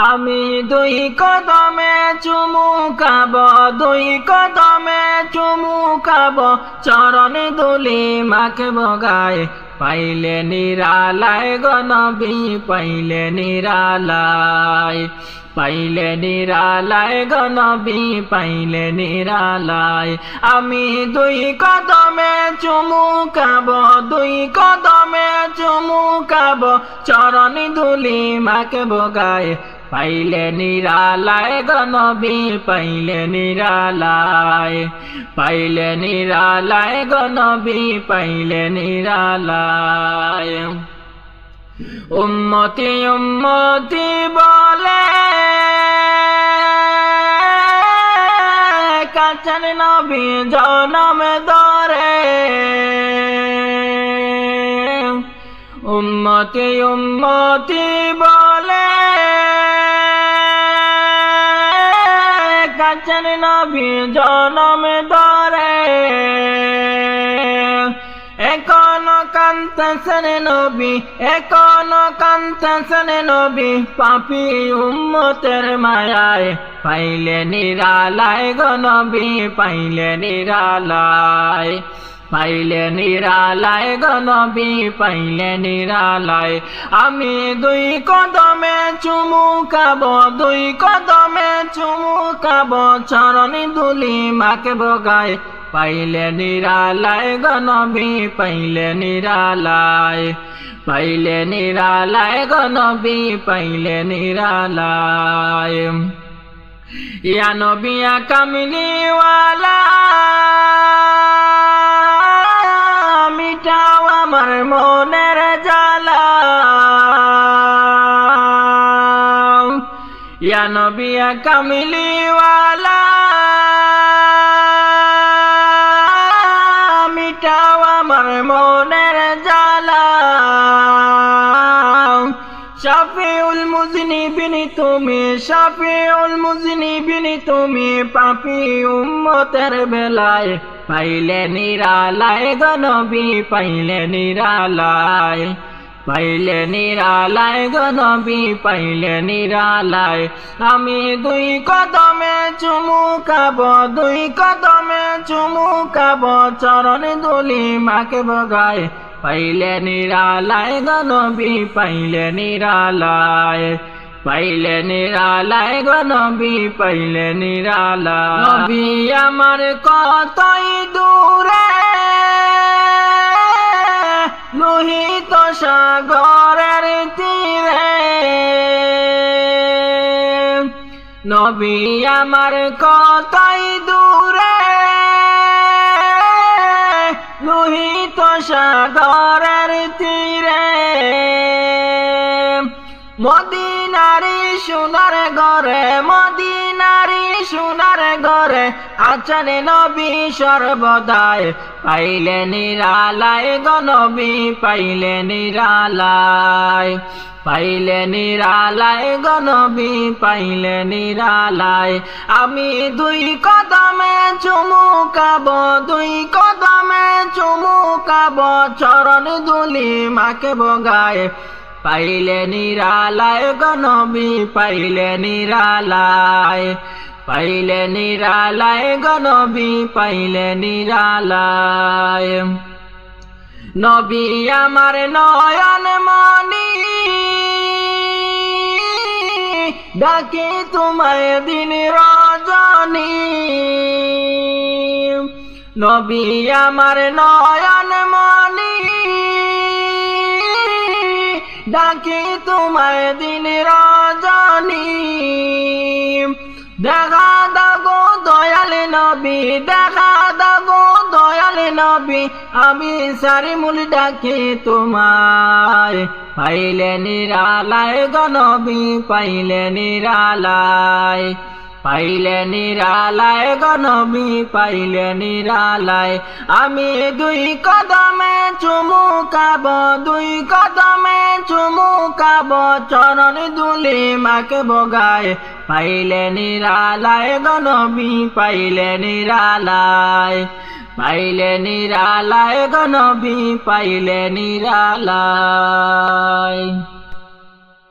আমি দুই কদমে চুমু খাব, দুই কদমে চুমু খাব, চরণ ধুলি মাখব গায়ে, পাইলে নিরালায় গো নবী, পাইলে নিরালায়, পাইলে নিরালায় গো নবী, পাইলে নিরালায়। আমি দুই কদমে চুমু খাব, দুই কদমে চুমু খাব, চরণ ধুলি মাখব গায়ে, পাইলে নিরালায় গো নবী, পাইলে নিরালায়, পাইলে নিরালায় গো নবী, পাইলে নিরালায়। উম্মতি উম্মতি বলে কাছেন নবী জনম ধরে, উম্মতি উম্মতি বলে কাছেন নবী জনম ধরে, এখনো কাঁদতেছেন নবী, এখনো কাঁদতেছেন নবী, পাপী উম্মতের মায়ায়, পাইলে নিরালায় গো নবী, পাইলে নিরালায়, পাইলে নিরালায় গো নবী, পাইলে নিরালায়। আমি দুই কদমে চুমু খাব, দুই কদমে চুমু খাব, চরণ ধুলি মাখব গায়ে, পাইলে নিরালায় গো নবী, পাইলে নিরালায়, পাইলে নিরালায় গো নবী, পাইলে নিরালায়। ইয়া নবী ইয়া কামলিওয়ালা, মিটাও আমার মনের জ্বালা, ইয়া নবী ইয়া কামলিওয়ালা, মিটাও আমার মনের জ্বালা। শাফিউল মুজনিবিন তুমি, শাফিউল মুজনিবিন তুমি, পাপী উম্মতের বেলায়, পাইলে নিরালায় গো নবী, পাইলে নিরালায়, পাইলে নিরালায় গো নবী, পাইলে নিরালায়। আমি দুই কদমে চুমু খাব, দুই কদমে চুমু খাব, চরণ ধুলি মাখব গায়ে, পাইলে নিরালায় গো নবী, পাইলে নিরালায়, পাইলে নিরালায় গো নবী, পাইলে নিরালায়। নবী আমার কতই দূরে, লোহিত সাগরের তীরে, নবী আমার কতই দূরে, লোহিত সাগরের তীরে, মদিনারি সোনার ঘরে, মদিনারি সোনার ঘরে, আছেন নবী সর্বদাই, পাইলে নিরালায় গো নবী, পাইলে নিরালায়, পাইলে নিরালায় গো নবী, পাইলে নিরালায়। আমি দুই কদমে চুমু খাব, দুই কদমে চুমু খাব, চরণ ধুলি মাখব গায়ে, পাইলে নিরালায় গো নবী, পাইলে নিরালায়, পাইলে নিরালায় গো নবী, পাইলে নিরালায়। নবী আমার নয়ন মনি, ডাকি তোমায় দিন রজনী, নবী আমার নয়ন মনি, ডাকি তোমায় দিন রজনী। দেখা দাগো দয়াল নবী, দেখা দাগো দয়াল নবী, আমি সারি মূল ডাকি তোমায়, পাইলে নিরালায় গো নবী, পাইলে নিরালায়, পাইলে নিরালায় গো নবী, পাইলে নিরালায়। আমি দুই কদমে চুমু খাব, দুই কদমে চুমু খাব, চরণ ধুলি মাখব গায়ে, পাইলে নিরালায় গো নবী, পাইলে নিরালায়, পাইলে নিরালায় গো নবী, পাইলে নিরালায়।